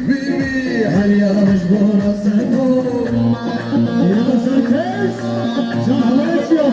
bibi her yanmış burası yarısı tez canlı içiyor.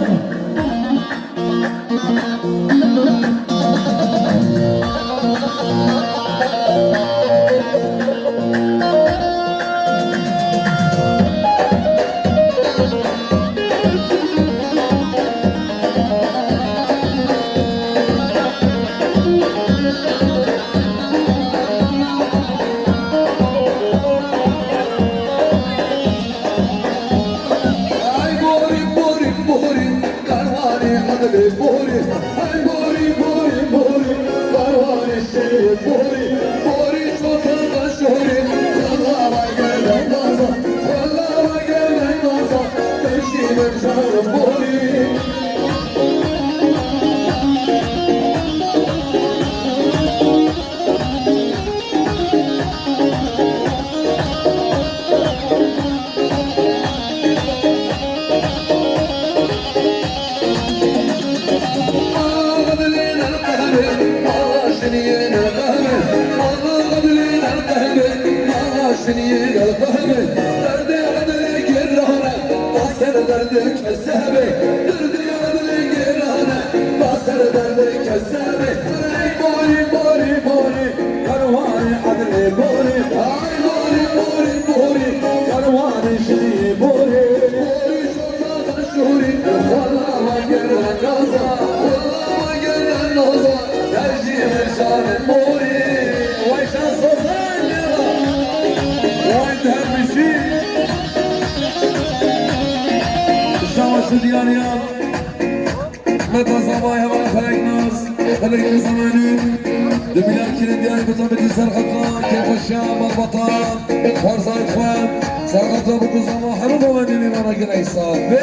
ديانيان متى صبايا ولا خلقناس خلقنا زمانين دبلان كنا دياني بطبة سرقطان كيف الشام البطان فرصة إخوان سرقطان بكو زمان حروبا وديني وانا قل عيسان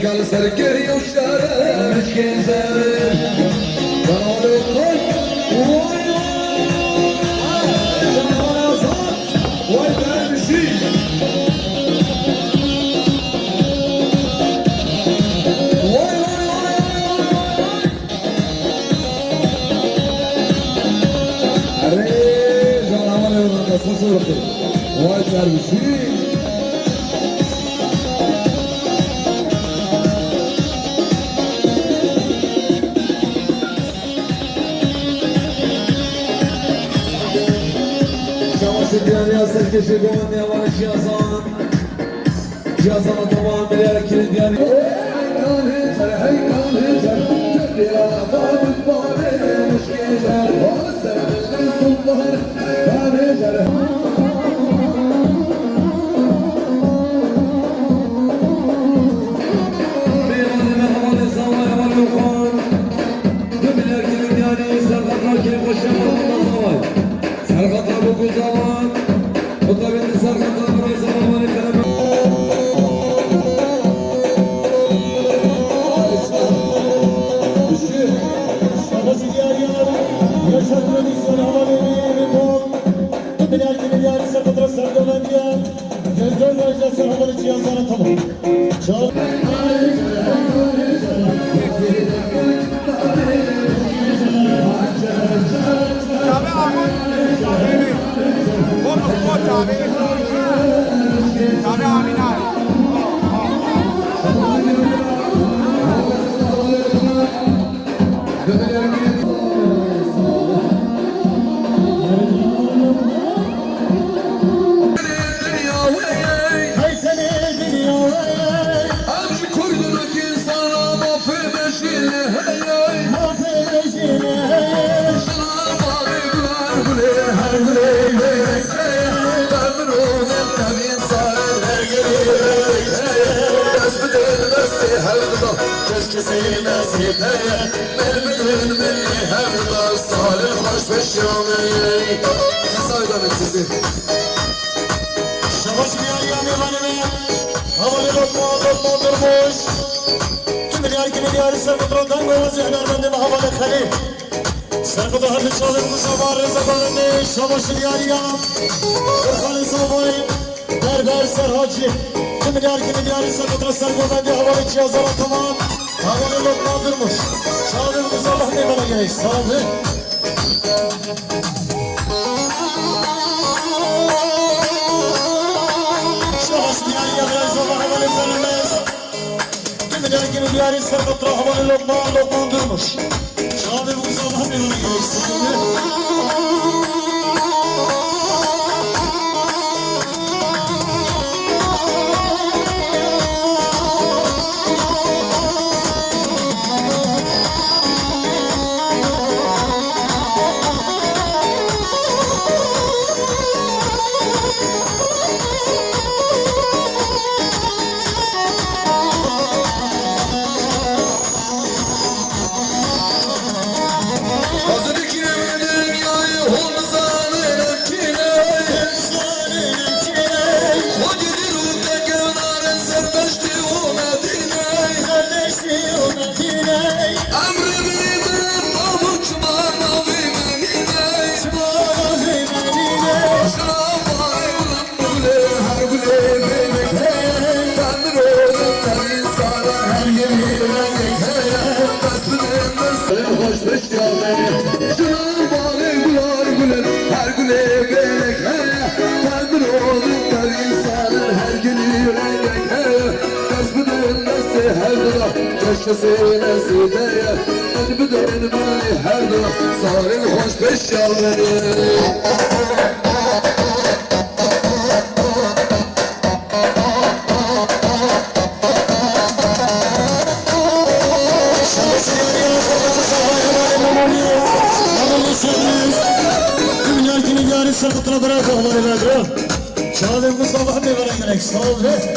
يلا سركري والشارع مش كنزر قالوا كل واي مشي واي مشي ديالي سركش قوم يا ولد جازان جازان طبعا مليار كل ديالي كان هجر هي كان هجر جدي على باب الباري مش يجر واسر من الظهر كان هجر بيران مرحبا للزوايا والوخان مليار كل ديالي سرقطنا كل خشام الزوايا سرقطنا بكل زمان خطة بنت سرقطنا برأي زمان والكلام keşkesi nasibeye Bilmedin beni hem de salih hoş peşyami Siz söylemek sizi Şabaş bir yer yanı vanime Havalı lokma durmuş Tüm yer gibi diyarı sarkıtırdan Goya zihner bendime havalı khalif Sarkıtı hadi çalır bu sabah rezalarını Şabaş bir yer yanım Kırkanı sabahı Berber Serhacı Tüm yer gibi diyarı sarkıtırdan Sarkıtı havalı cihazlara tamam Havalı lokma durmuş Çalır bu sabah ne bana gerek sağlığı Dergini diyarı sarkıtı havalı lokman durmuş Şahabim bu sabah ne bana gerek sağlığı Keşkesi nasibeye Bilmedin beni her de salih hoş peşyami Sarkıtına bırak havalı verdi Çalın bu sabah ne veren gerek sağ ol be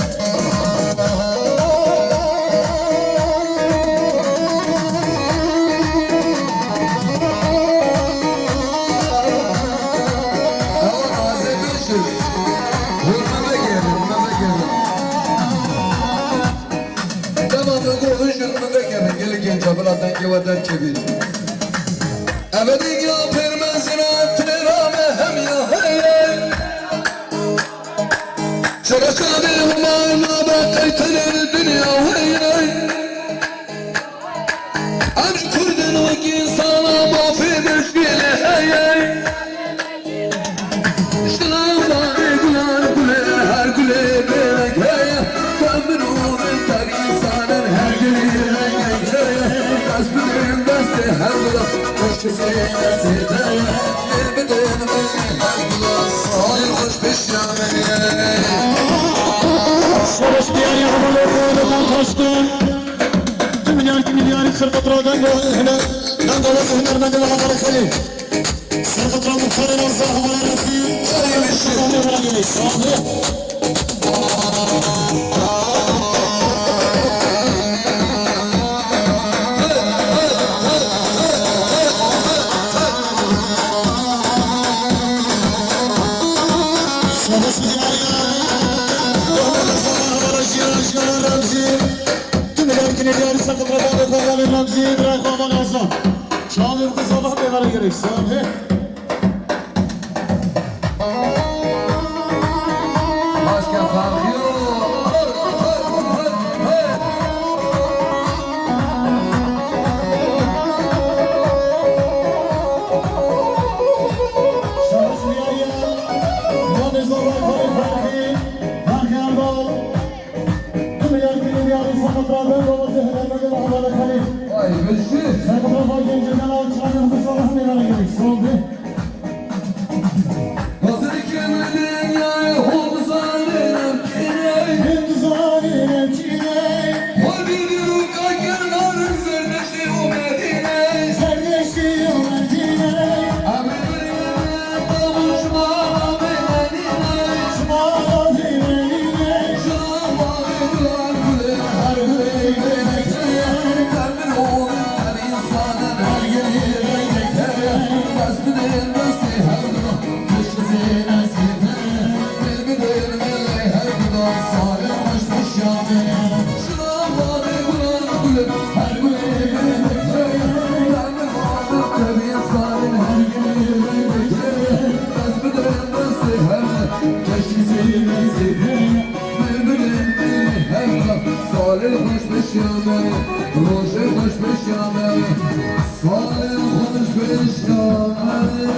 Ebedi gafir menzilat rame hem ya hey Şerefeli humayna bakayteler dünya hey Amş kurdun vaki sana mafi müşkili hey Şılavlar güler güle her güle belek hey Kabir olun tak insanın her gülü hey Kasbinin desti her gula Keşkesi nasibeye Bilmedin beni her gula salih hoş peşyami Sarış bir yer yağmalı koyduğundan taştım Tüm yer gibi diyarı sırkıtıradan goyhine Ben de olası hünermende ve havalı khalif Sırkıtıra muhtarın azza havalı rafi Sırkıtıra bana gerek sağlığı Çalır bu sabah ne veren gerek sağlığı Başka fark yok Şarj bir yer Mane sabah farkı Fark yardal Tüm yer gibi diyarı sakatlardan babası hünermedi ve havalı khalif Vay güçlü Sakatlar genceden al çalır bu sabah ne veren gerek sağlığı Hazır ikimizin yayı oldu sanırım پیشیانه روشه خوش پیشیانه سال خودش پیشیانه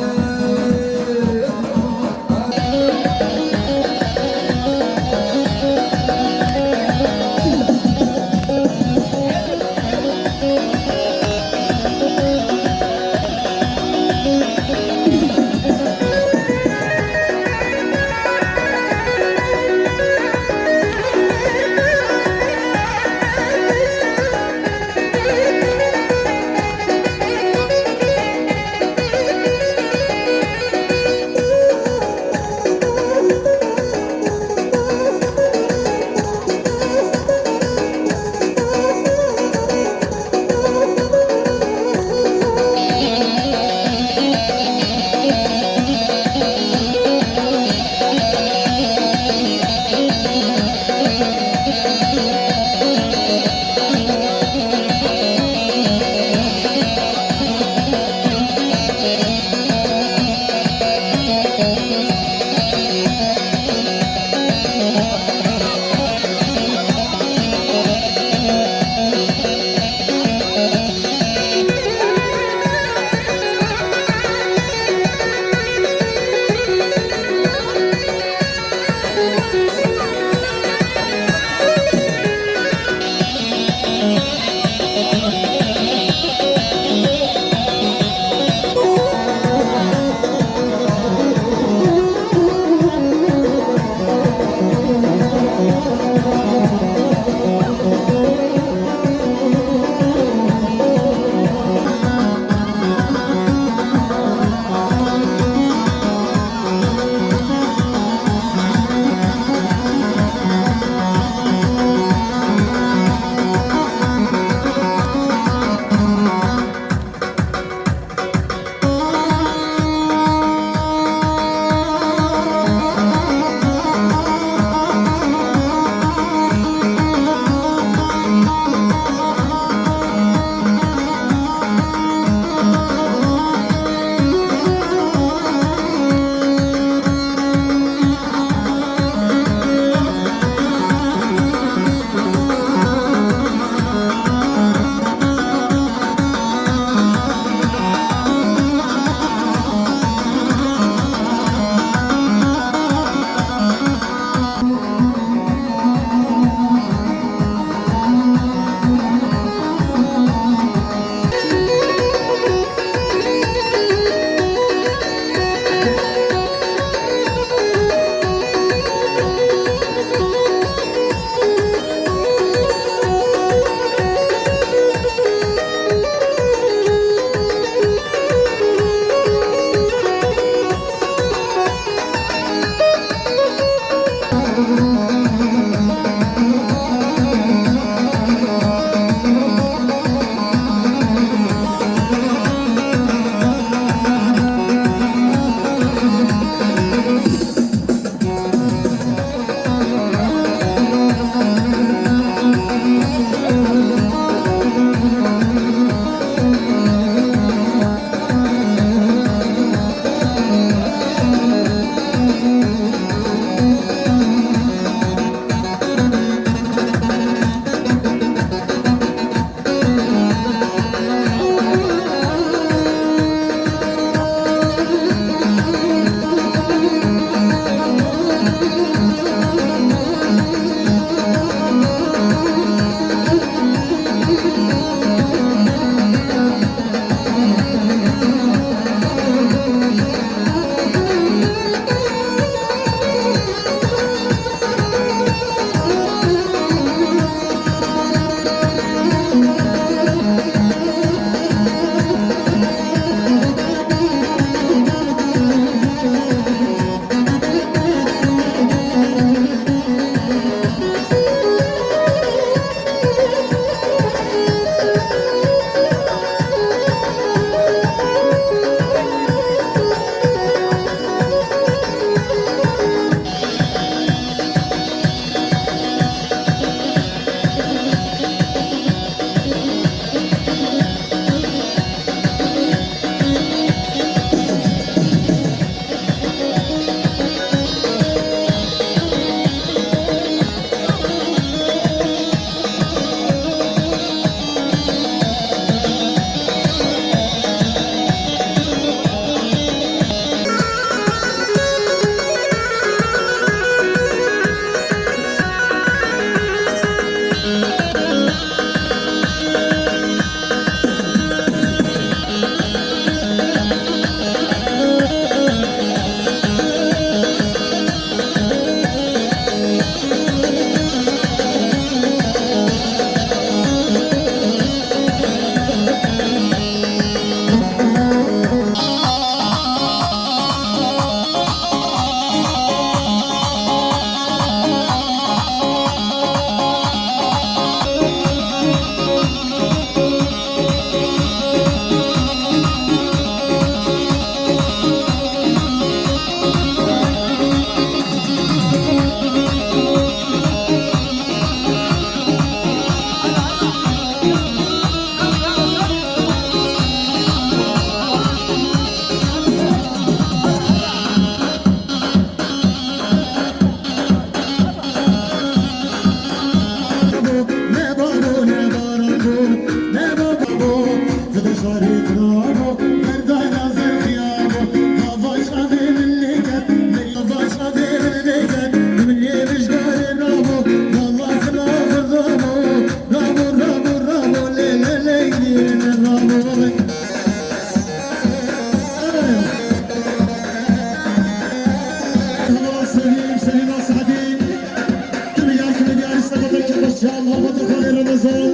Ramazan.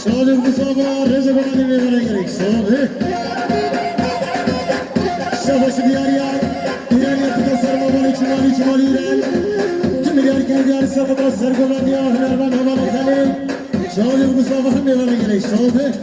Çalık bu sabah Recep Ali Meyve'ne gerek. Sabi. Şabaşı diğer yer. Diğer yapıda sarmabalı çumali İren. Tüm erken diğer sabıda sargılan ya hünermen havalı kalın. Çalık bu sabah Meyve'ne gerek. Sabi.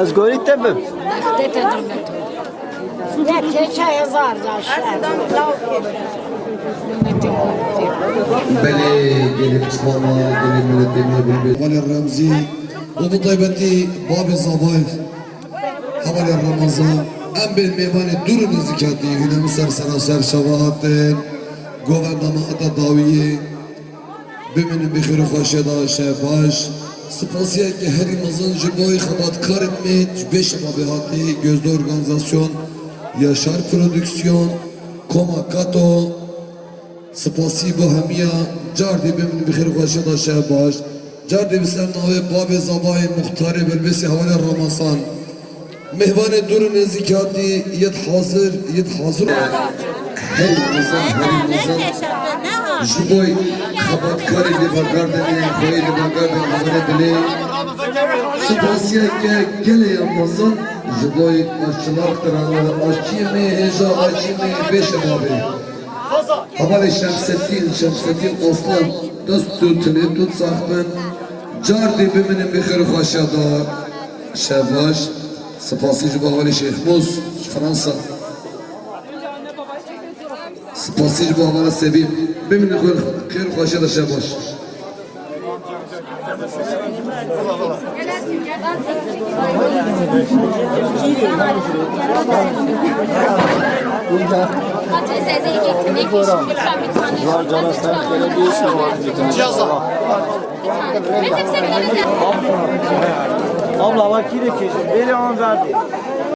از گوری تبم Ne keçe yazar yaşlar. بله gelin İslam'a, gelin milletlerine بالبيت الرمزي وبطيبتي باب الزباير حوالي رمضان ام بالميوان دور نزكاتي هنا مسر سراسر شواهاتين قوان دماء داوية بمن بخير خوشدا شفاش سپاسیه که هر رمضان جبای خدمتکار میت به شبابهاتی gözde organizasyon Yaşar Prodüksiyon Komakато Spasi bu hemiya Cardi bimin bixir خوشدا شهباش Cardi biser nave bab zabay muhtari belbesi havale Ramazan mehvan durun zikati yet hazır her Ramazan Jiboy xabatkari li bagardeni khoyi li bagardeni havale dili Spasiye ke gele Ramazan Jiboy aşçılar kıranlar aşçı mi heja aşçı mi beşe abi Havale Şemsettin Osman dost tutuni tut sahtın Cardi biminin bixir xoşada Şevvaş Spasi jibo havale Şeyh Muz Fransa Spasi jibo havale Sebim biminin bixir xoşada Şevvaş Abla bak yine kesin. Beni on verdi.